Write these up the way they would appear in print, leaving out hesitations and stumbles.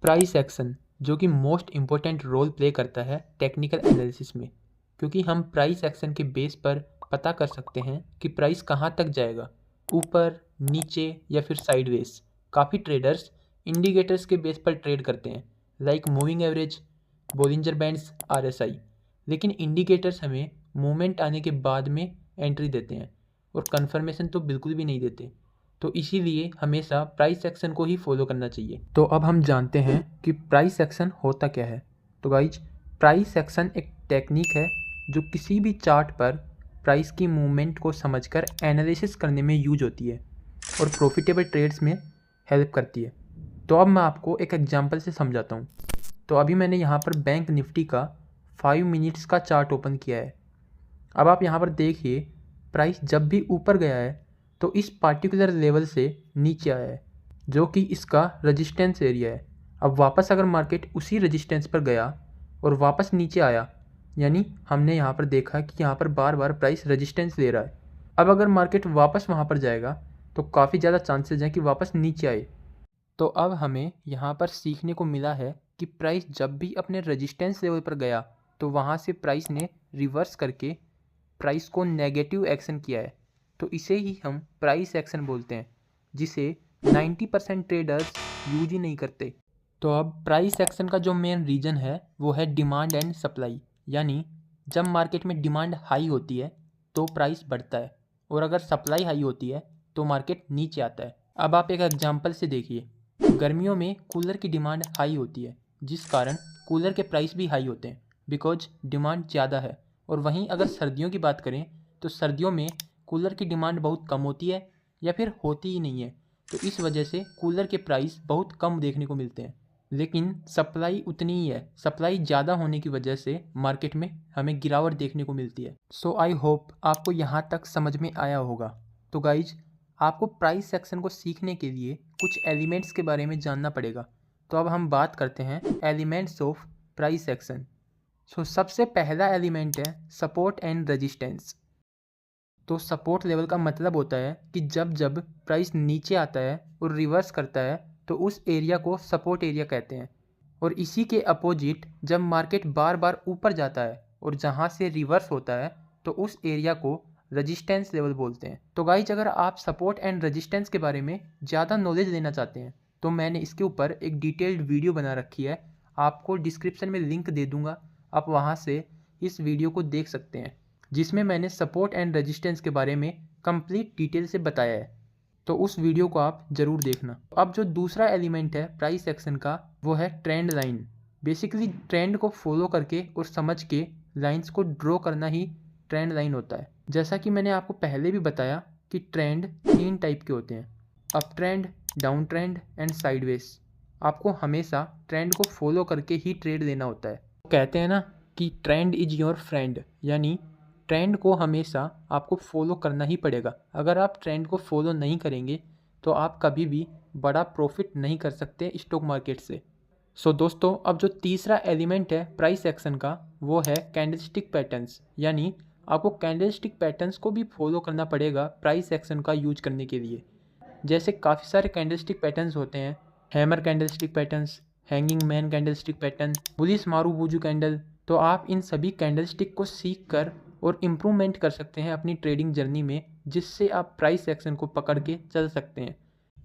Price action जो कि most important role play करता है टेक्निकल एनालिसिस में, क्योंकि हम प्राइस एक्शन के बेस पर पता कर सकते हैं कि प्राइस कहाँ तक जाएगा, ऊपर, नीचे या फिर साइडवेज। काफ़ी ट्रेडर्स इंडिकेटर्स के बेस पर ट्रेड करते हैं, like moving average, Bollinger bands, RSI। लेकिन इंडिकेटर्स हमें मूवमेंट आने के बाद में एंट्री देते हैं और कंफर्मेशन तो बिल्कुल भी नहीं देते। तो इसीलिए हमेशा प्राइस एक्शन को ही फॉलो करना चाहिए। तो अब हम जानते हैं कि प्राइस एक्शन होता क्या है। तो गाइज, प्राइस एक्शन एक टेक्निक है जो किसी भी चार्ट पर प्राइस की मूवमेंट को समझकर एनालिसिस करने में यूज होती है और प्रॉफिटेबल ट्रेड्स में हेल्प करती है। तो अब मैं आपको एक एग्जांपल से समझाता हूँ। तो अभी मैंने यहाँ पर बैंक निफ्टी का 5 मिनट्स का चार्ट ओपन किया है। अब आप यहाँ पर देखिए, प्राइस जब भी ऊपर गया है तो इस पार्टिकुलर लेवल से नीचे आया है, जो कि इसका रेजिस्टेंस एरिया है। अब वापस अगर मार्केट उसी रेजिस्टेंस पर गया और वापस नीचे आया, यानी हमने यहाँ पर देखा कि यहाँ पर बार बार प्राइस रेजिस्टेंस ले रहा है। अब अगर मार्केट वापस वहाँ पर जाएगा तो काफ़ी ज़्यादा चांसेस हैं कि वापस नीचे आए। तो अब हमें यहाँ पर सीखने को मिला है कि प्राइस जब भी अपने रेजिस्टेंस लेवल पर गया तो वहाँ से प्राइस ने रिवर्स करके प्राइस को नेगेटिव एक्शन किया है। तो इसे ही हम प्राइस एक्शन बोलते हैं, जिसे 90% ट्रेडर्स यूज ही नहीं करते। तो अब प्राइस एक्शन का जो मेन रीज़न है वो है डिमांड एंड सप्लाई, यानी जब मार्केट में डिमांड हाई होती है तो प्राइस बढ़ता है और अगर सप्लाई हाई होती है तो मार्केट नीचे आता है। अब आप एक एग्जांपल से देखिए, गर्मियों में कूलर की डिमांड हाई होती है, जिस कारण कूलर के प्राइस भी हाई होते हैं, बिकॉज डिमांड ज़्यादा है। और वहीं अगर सर्दियों की बात करें तो सर्दियों में कूलर की डिमांड बहुत कम होती है या फिर होती ही नहीं है, तो इस वजह से कूलर के प्राइस बहुत कम देखने को मिलते हैं। लेकिन सप्लाई उतनी ही है, सप्लाई ज़्यादा होने की वजह से मार्केट में हमें गिरावट देखने को मिलती है। सो आई होप आपको यहाँ तक समझ में आया होगा। तो गाइज, आपको प्राइस सेक्शन को सीखने के लिए कुछ एलिमेंट्स के बारे में जानना पड़ेगा। तो अब हम बात करते हैं एलिमेंट्स ऑफ प्राइस सेक्शन। सो सबसे पहला एलिमेंट है सपोर्ट एंड रेजिस्टेंस। तो सपोर्ट लेवल का मतलब होता है कि जब जब प्राइस नीचे आता है और रिवर्स करता है तो उस एरिया को सपोर्ट एरिया कहते हैं। और इसी के अपोजिट जब मार्केट बार बार ऊपर जाता है और जहाँ से रिवर्स होता है तो उस एरिया को रेजिस्टेंस लेवल बोलते हैं। तो गाइज, अगर आप सपोर्ट एंड रेजिस्टेंस के बारे में ज़्यादा नॉलेज लेना चाहते हैं तो मैंने इसके ऊपर एक डिटेल्ड वीडियो बना रखी है, आपको डिस्क्रिप्शन में लिंक दे दूँगा, आप वहाँ से इस वीडियो को देख सकते हैं, जिसमें मैंने सपोर्ट एंड रेजिस्टेंस के बारे में कंप्लीट डिटेल से बताया है। तो उस वीडियो को आप ज़रूर देखना। अब जो दूसरा एलिमेंट है प्राइस एक्शन का वो है ट्रेंड लाइन। बेसिकली ट्रेंड को फॉलो करके और समझ के लाइंस को ड्रॉ करना ही ट्रेंड लाइन होता है। जैसा कि मैंने आपको पहले भी बताया कि ट्रेंड 3 टाइप के होते हैं, up trend, down trend and sideways. आपको हमेशा ट्रेंड को फॉलो करके ही ट्रेड लेना होता है। कहते हैं ना कि ट्रेंड इज़ योर फ्रेंड, यानी ट्रेंड को हमेशा आपको फॉलो करना ही पड़ेगा। अगर आप ट्रेंड को फॉलो नहीं करेंगे तो आप कभी भी बड़ा प्रॉफिट नहीं कर सकते स्टॉक मार्केट से। सो दोस्तों, अब जो तीसरा एलिमेंट है प्राइस एक्शन का वो है कैंडलस्टिक पैटर्न्स, यानी आपको कैंडलस्टिक पैटर्न्स को भी फॉलो करना पड़ेगा प्राइस एक्शन का यूज करने के लिए। जैसे काफ़ी सारे कैंडलस्टिक पैटर्न्स होते हैं, hammer candlestick patterns, hanging man candlestick pattern, police मारू बूजू कैंडल। तो आप इन सभी कैंडलस्टिक को सीख कर और इम्प्रूवमेंट कर सकते हैं अपनी ट्रेडिंग जर्नी में, जिससे आप प्राइस एक्शन को पकड़ के चल सकते हैं।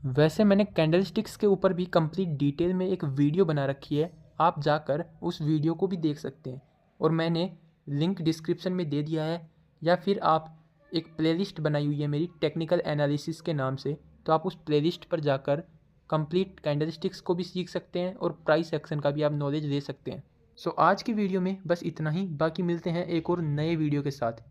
वैसे मैंने कैंडलस्टिक्स के ऊपर भी कंप्लीट डिटेल में एक वीडियो बना रखी है, आप जाकर उस वीडियो को भी देख सकते हैं और मैंने लिंक डिस्क्रिप्शन में दे दिया है, या फिर आप एक प्लेलिस्ट बनाई हुई है मेरी टेक्निकल एनालिसिस के नाम से, तो आप उस प्लेलिस्ट पर जाकर कंप्लीट कैंडलस्टिक्स को भी सीख सकते हैं और प्राइस एक्शन का भी आप नॉलेज ले सकते हैं। सो आज की वीडियो में बस इतना ही, बाकी मिलते हैं एक और नए वीडियो के साथ।